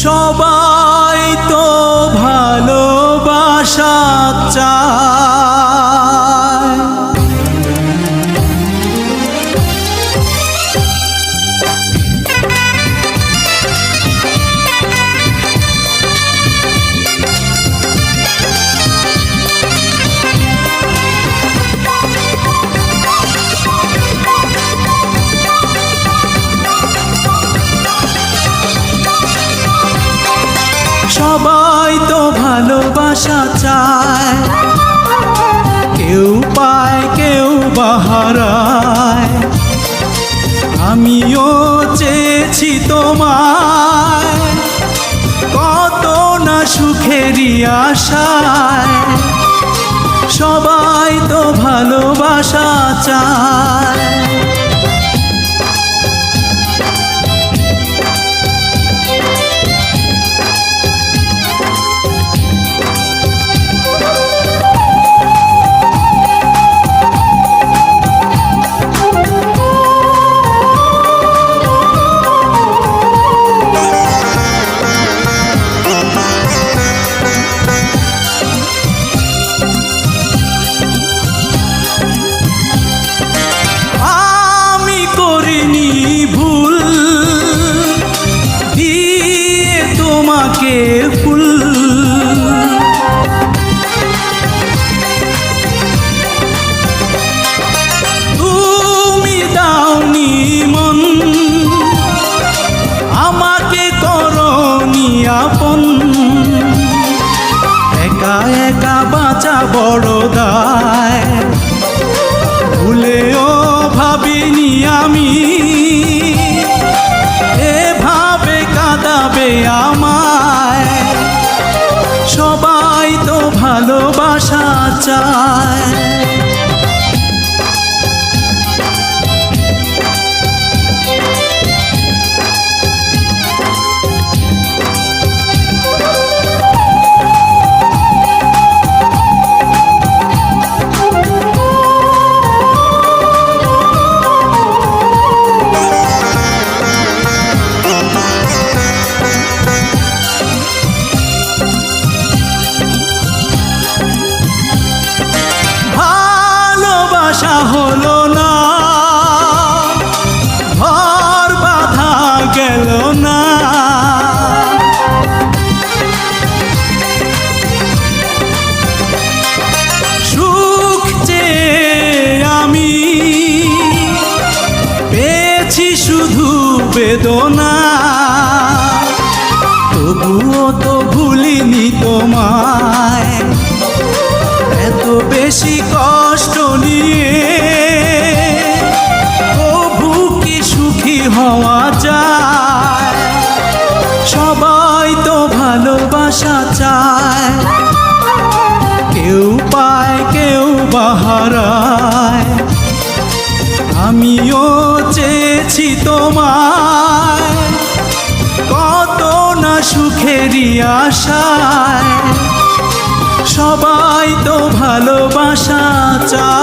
সবাই তো ভালোবাসা চায়, সবাই তো ভালোবাসা চায়, কেউ পায় কেউ বাহারায়। আমিও চেয়েছি তোমায় কত না সুখেরই আশায়, সবাই তো ভালোবাসা চায়। তোমাকে ফুল তুমি দাওনি মন, আমাকে করনি আপন। একা একা বাঁচা বড় দায়, ভুলেও ভাবিনি আমি এভাবে কাঁদাবে আমায়। সবাই তো ভালোবাসা চায়, হলো না ঘর বাঁধা গেল না। সুখ চেয়ে আমি পেয়েছি শুধু বেদনা, তবুও তো ভুলিনি তোমায়। এত বেশি কষ্ট নিয়ে তবু কি সুখী হওয়া যায়? সবাই তো ভালোবাসা চায়, কেউ পায় কেউ বাহারায়। আমিও চেয়েছি তোমায় কত না সুখেরই আশায়, সবাই তো ভালোবাসা চায়।